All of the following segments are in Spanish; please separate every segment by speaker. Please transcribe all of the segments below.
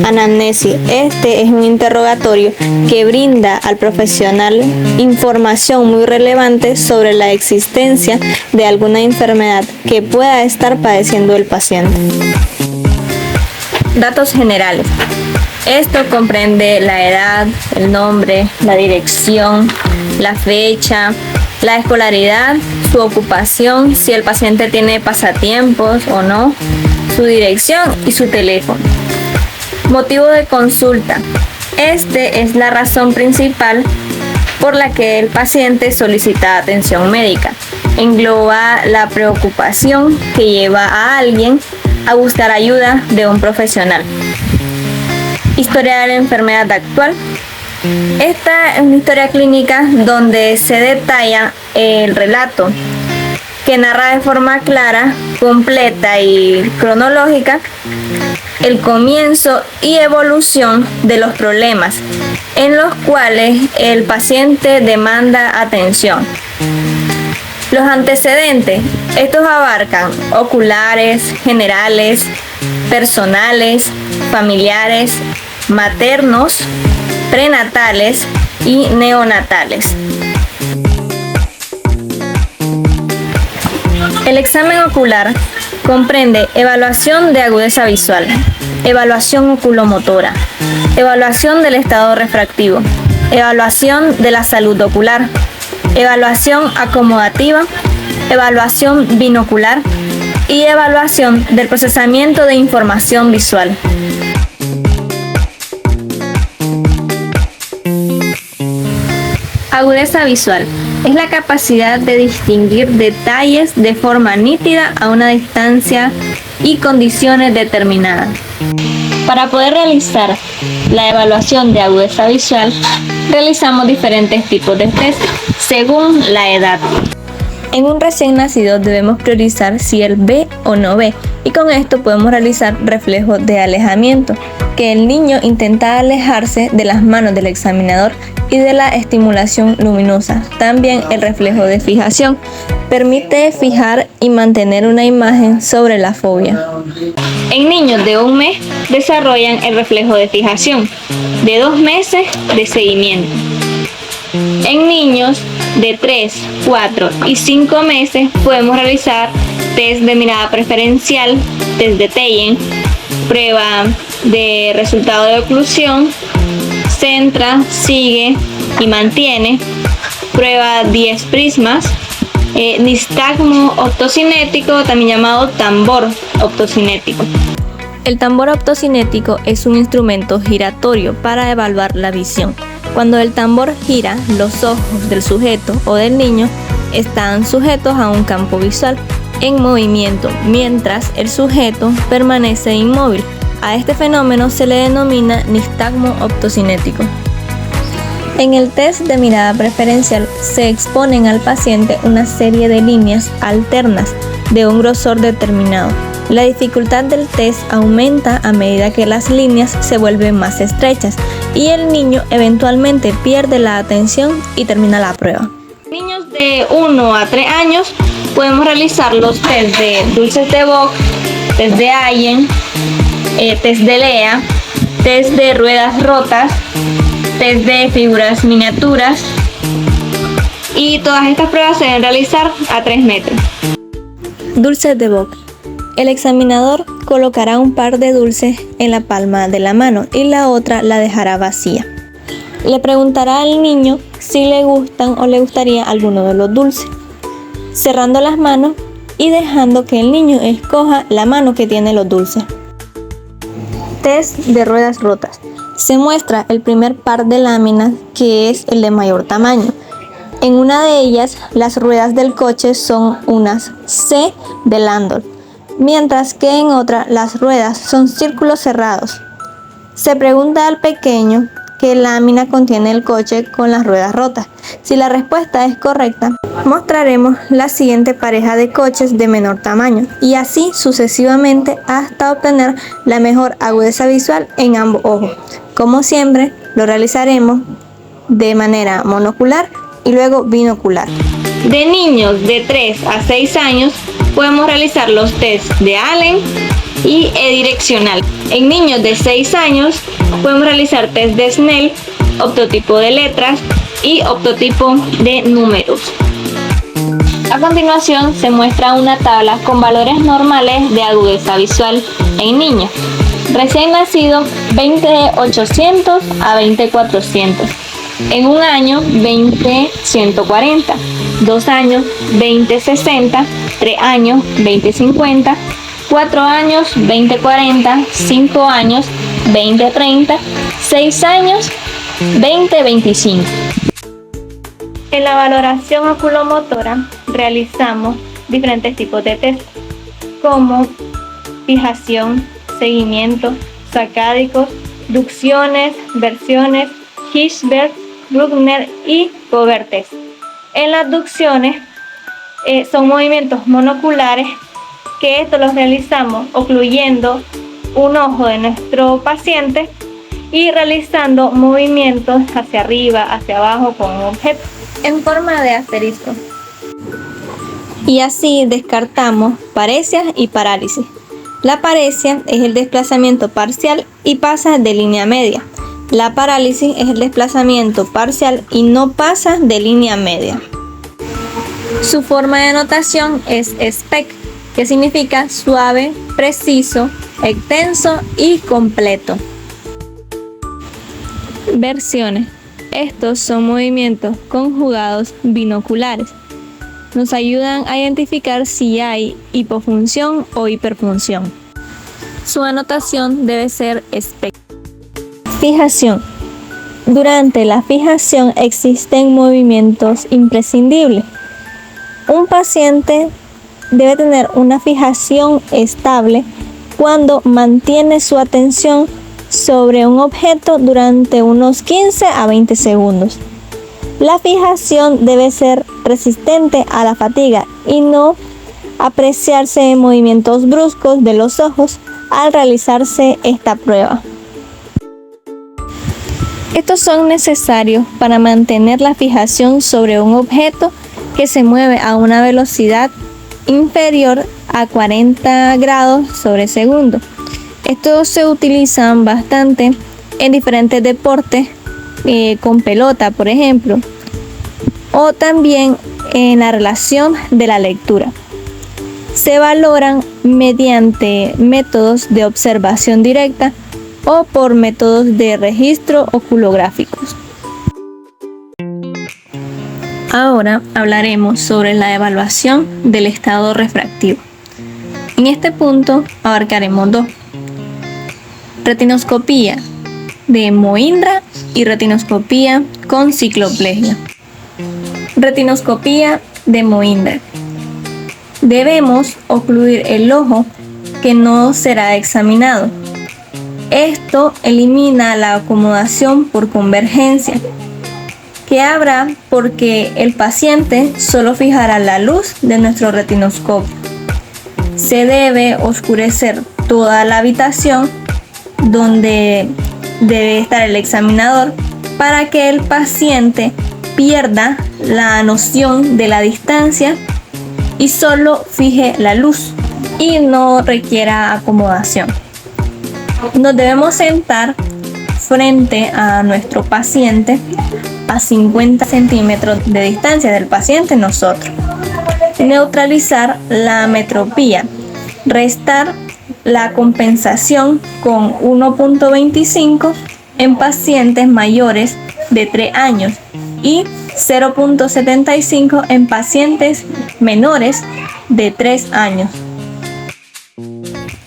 Speaker 1: Anamnesis. Este es un interrogatorio que brinda al profesional información muy relevante sobre la existencia de alguna enfermedad que pueda estar padeciendo el paciente. Datos generales. Esto comprende la edad, el nombre, la dirección, la fecha, la escolaridad, su ocupación, si el paciente tiene pasatiempos o no, su dirección y su teléfono. Motivo de consulta. Este es la razón principal por la que el paciente solicita atención médica. Engloba la preocupación que lleva a alguien a buscar ayuda de un profesional. Historia de la enfermedad actual. Esta es una historia clínica donde se detalla el relato que narra de forma clara, completa y cronológica el comienzo y evolución de los problemas en los cuales el paciente demanda atención. Los antecedentes, estos abarcan oculares, generales, personales, familiares, maternos, prenatales y neonatales. El examen ocular comprende evaluación de agudeza visual, evaluación oculomotora, evaluación del estado refractivo, evaluación de la salud ocular, evaluación acomodativa, evaluación binocular y evaluación del procesamiento de información visual. Agudeza visual es la capacidad de distinguir detalles de forma nítida a una distancia y condiciones determinadas. Para poder realizar la evaluación de agudeza visual, realizamos diferentes tipos de test según la edad. En un recién nacido debemos priorizar si él ve o no ve, y con esto podemos realizar reflejos de alejamiento, que el niño intenta alejarse de las manos del examinador y de la estimulación luminosa. También el reflejo de fijación permite fijar y mantener una imagen sobre la fobia. En niños de 1 mes desarrollan el reflejo de fijación, de 2 meses de seguimiento. En niños de 3, 4 y 5 meses podemos realizar test de mirada preferencial, test de Teyen, prueba de resultado de oclusión, centra, sigue y mantiene, prueba 10 prismas, nistagmo optocinético, también llamado tambor optocinético. El tambor optocinético es un instrumento giratorio para evaluar la visión. Cuando el tambor gira, los ojos del sujeto o del niño están sujetos a un campo visual en movimiento, mientras el sujeto permanece inmóvil. A este fenómeno se le denomina nistagmo optocinético. En el test de mirada preferencial se exponen al paciente una serie de líneas alternas de un grosor determinado. La dificultad del test aumenta a medida que las líneas se vuelven más estrechas y el niño eventualmente pierde la atención y termina la prueba. Niños de 1 a 3 años podemos realizar los test de Dulces de Bock, test de Allen, test de Lea, test de ruedas rotas, test de figuras miniaturas, y todas estas pruebas se deben realizar a 3 metros. Dulces de Bock. El examinador colocará un par de dulces en la palma de la mano y la otra la dejará vacía. Le preguntará al niño si le gustan o le gustaría alguno de los dulces, cerrando las manos y dejando que el niño escoja la mano que tiene los dulces. Test de ruedas rotas. Se muestra el primer par de láminas, que es el de mayor tamaño. En una de ellas, las ruedas del coche son unas C de Landau, mientras que en otra las ruedas son círculos cerrados. Se pregunta al pequeño qué lámina contiene el coche con las ruedas rotas. Si la respuesta es correcta, mostraremos la siguiente pareja de coches de menor tamaño y así sucesivamente hasta obtener la mejor agudeza visual en ambos ojos. Como siempre, lo realizaremos de manera monocular y luego binocular. De niños de 3 a 6 años podemos realizar los test de Allen y E-direccional. En niños de 6 años podemos realizar test de Snell, optotipo de letras y optotipo de números. A continuación se muestra una tabla con valores normales de agudeza visual en niños. Recién nacido 20/800 a 20/400. En un año 20/140. 2 años 20/60. 3 años 20/50. 4 años 20/40. 5 años 20/30. 6 años 20/25. En la valoración oculomotora realizamos diferentes tipos de test como fijación, seguimiento, sacádicos, ducciones, versiones, Hirschberg, Bruckner y Covert test. En las ducciones son movimientos monoculares que estos los realizamos ocluyendo un ojo de nuestro paciente y realizando movimientos hacia arriba, hacia abajo con un objeto en forma de asterisco. Y así descartamos paresias y parálisis. La paresia es el desplazamiento parcial y pasa de línea media. La parálisis es el desplazamiento parcial y no pasa de línea media. Su forma de notación es SPEC, que significa suave, preciso, extenso y completo. Versiones. Estos son movimientos conjugados binoculares. Nos ayudan a identificar si hay hipofunción o hiperfunción. Su anotación debe ser SPEC. Fijación. Durante la fijación existen movimientos imprescindibles. Un paciente debe tener una fijación estable cuando mantiene su atención sobre un objeto durante unos 15 a 20 segundos. La fijación debe ser resistente a la fatiga y no apreciarse movimientos bruscos de los ojos al realizarse esta prueba. Estos son necesarios para mantener la fijación sobre un objeto que se mueve a una velocidad inferior a 40 grados sobre segundo. Estos se utilizan bastante en diferentes deportes, con pelota, por ejemplo, o también en la relación de la lectura. Se valoran mediante métodos de observación directa o por métodos de registro oculográficos. Ahora hablaremos sobre la evaluación del estado refractivo. En este punto abarcaremos dos: retinoscopía de Moindra y retinoscopía con cicloplegia. Retinoscopía de Moindra. Debemos ocluir el ojo que no será examinado. Esto elimina la acomodación por convergencia que habrá porque el paciente solo fijará la luz de nuestro retinoscopio. Se debe oscurecer toda la habitación donde debe estar el examinador para que el paciente pierda la noción de la distancia y solo fije la luz y no requiera acomodación. Nos debemos sentar frente a nuestro paciente a 50 centímetros de distancia del paciente nosotros. Neutralizar la metropía. Restar la compensación con 1.25 en pacientes mayores de 3 años y 0.75 en pacientes menores de 3 años.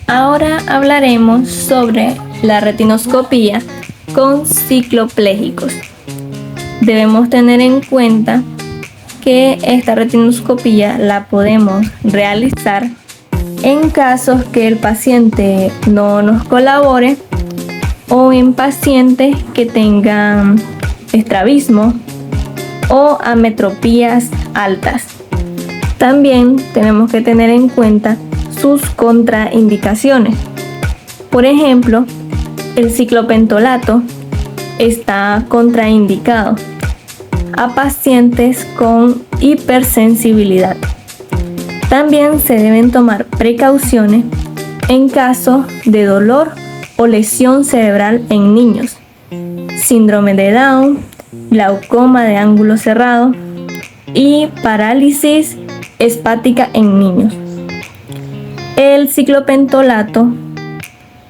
Speaker 1: Ahora hablaremos sobre la retinoscopía con cicloplégicos. Debemos tener en cuenta que esta retinoscopía la podemos realizar en casos que el paciente no nos colabore o en pacientes que tengan estrabismo o ametropías altas. También tenemos que tener en cuenta sus contraindicaciones. Por ejemplo, el ciclopentolato está contraindicado a pacientes con hipersensibilidad. También se deben tomar precauciones en caso de dolor o lesión cerebral en niños, síndrome de Down, glaucoma de ángulo cerrado y parálisis espástica en niños. El ciclopentolato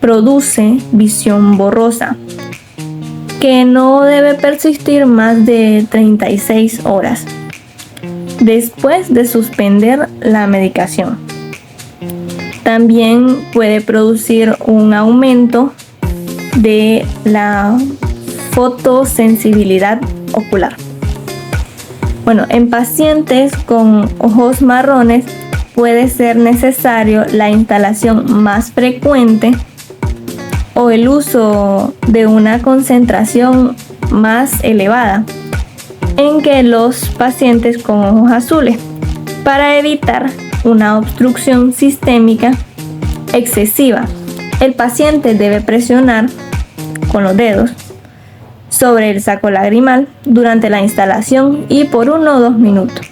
Speaker 1: produce visión borrosa, que no debe persistir más de 36 horas después de suspender la medicación. También puede producir un aumento de la fotosensibilidad ocular. Bueno, en pacientes con ojos marrones puede ser necesario la instalación más frecuente o el uso de una concentración más elevada en que los pacientes con ojos azules para evitar una obstrucción sistémica excesiva. El paciente debe presionar con los dedos sobre el saco lagrimal durante la instalación y por 1 o 2 minutos.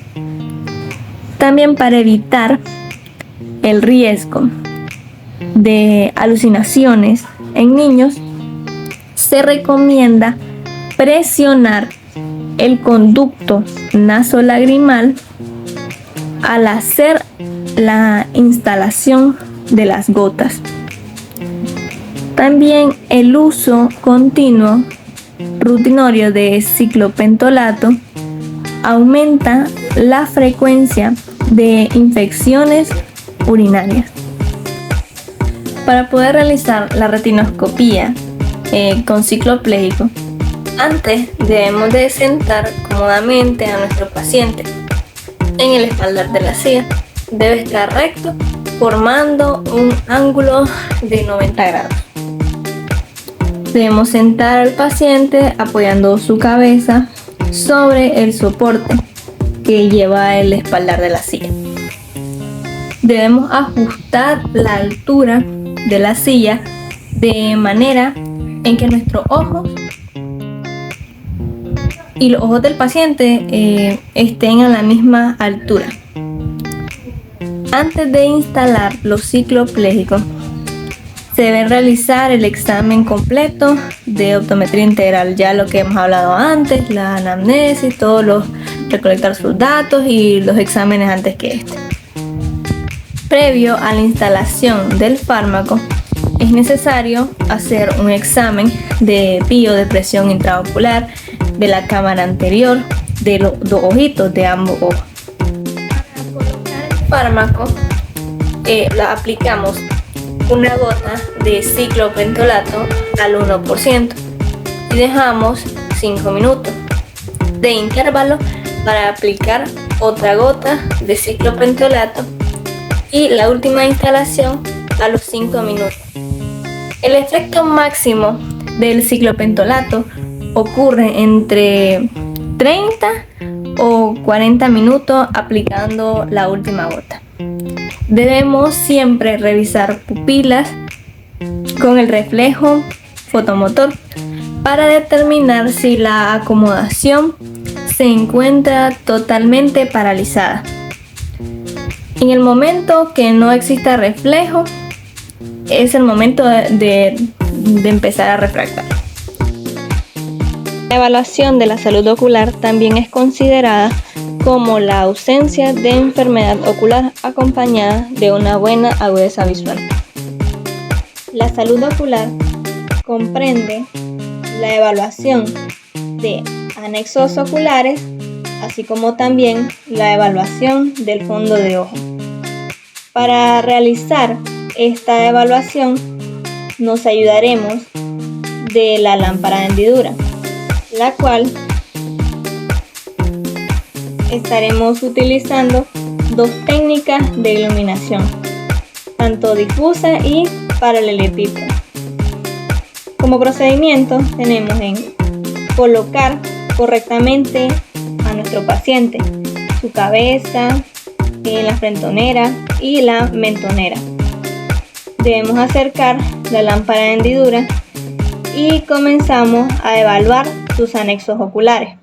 Speaker 1: También para evitar el riesgo de alucinaciones en niños, se recomienda presionar el conducto nasolagrimal al hacer la instalación de las gotas. También el uso continuo rutinario de ciclopentolato aumenta la frecuencia de infecciones urinarias. Para poder realizar la retinoscopía con ciclo pléjico, antes debemos de sentar cómodamente a nuestro paciente en el espaldar de la silla. Debe estar recto, formando un ángulo de 90 grados. Debemos sentar al paciente apoyando su cabeza sobre el soporte que lleva el espaldar de la silla. Debemos ajustar la altura de la silla de manera en que nuestros ojos y los ojos del paciente estén a la misma altura. Antes de instalar los ciclopléjicos, se debe realizar el examen completo de optometría integral, ya lo que hemos hablado antes, la anamnesis, recolectar sus datos y los exámenes antes que este. Previo a la instalación del fármaco, es necesario hacer un examen de PIO de presión intraocular de la cámara anterior de los dos ojitos de ambos ojos. Para colocar el fármaco, la aplicamos una gota de ciclopentolato al 1% y dejamos 5 minutos de intervalo para aplicar otra gota de ciclopentolato y la última instalación a los 5 minutos. El efecto máximo del ciclopentolato ocurre entre 30 o 40 minutos aplicando la última gota. Debemos siempre revisar pupilas con el reflejo fotomotor para determinar si la acomodación se encuentra totalmente paralizada. En el momento que no exista reflejo, es el momento de empezar a refractar. La evaluación de la salud ocular también es considerada como la ausencia de enfermedad ocular acompañada de una buena agudeza visual. La salud ocular comprende la evaluación de anexos oculares, así como también la evaluación del fondo de ojo. Para realizar esta evaluación nos ayudaremos de la lámpara de hendidura, la cual estaremos utilizando dos técnicas de iluminación, tanto difusa y paralelepípeda. Como procedimiento tenemos en colocar correctamente a nuestro paciente su cabeza, la frentonera y la mentonera. Debemos acercar la lámpara de hendidura y comenzamos a evaluar sus anexos oculares.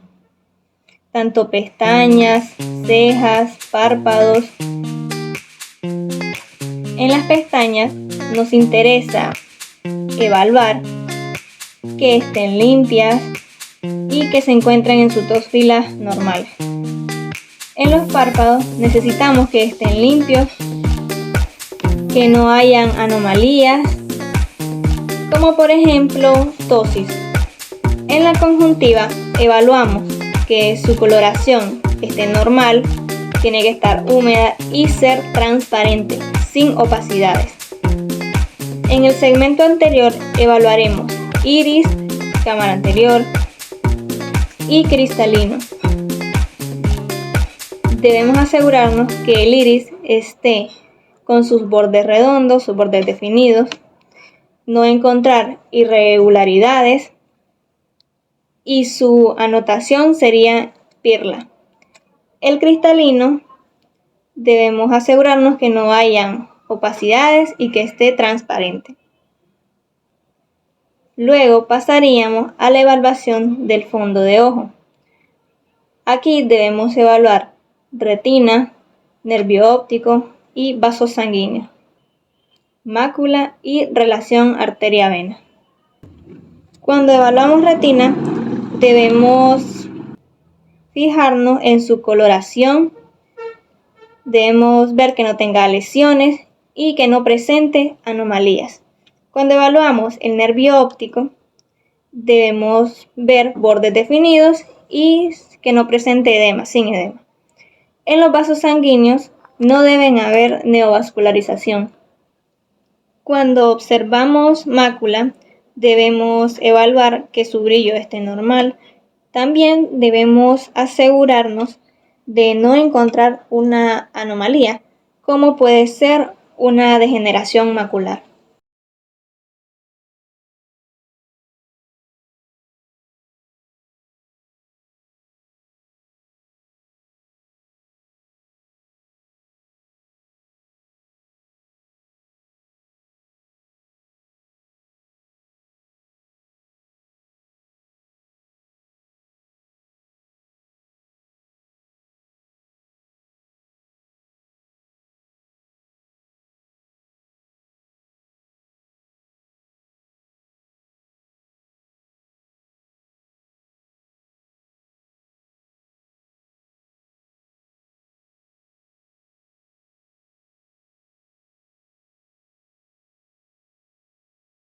Speaker 1: tanto pestañas, cejas, párpados. En las pestañas nos interesa evaluar que estén limpias y que se encuentren en sus 2 filas normales. En los párpados necesitamos que estén limpios, que no hayan anomalías, como por ejemplo ptosis. En la conjuntiva evaluamos que su coloración esté normal, tiene que estar húmeda y ser transparente, sin opacidades. En el segmento anterior evaluaremos iris, cámara anterior y cristalino. Debemos asegurarnos que el iris esté con sus bordes redondos, sus bordes definidos, no encontrar irregularidades y su anotación sería pirla. El cristalino debemos asegurarnos que no hayan opacidades y que esté transparente. Luego pasaríamos a la evaluación del fondo de ojo. Aquí debemos evaluar retina, nervio óptico y vasos sanguíneos, mácula y relación arteria-vena. Cuando evaluamos retina, debemos fijarnos en su coloración, debemos ver que no tenga lesiones y que no presente anomalías. Cuando evaluamos el nervio óptico, debemos ver bordes definidos y que no presente edema, sin edema. En los vasos sanguíneos no deben haber neovascularización. Cuando observamos mácula, debemos evaluar que su brillo esté normal. También debemos asegurarnos de no encontrar una anomalía, como puede ser una degeneración macular.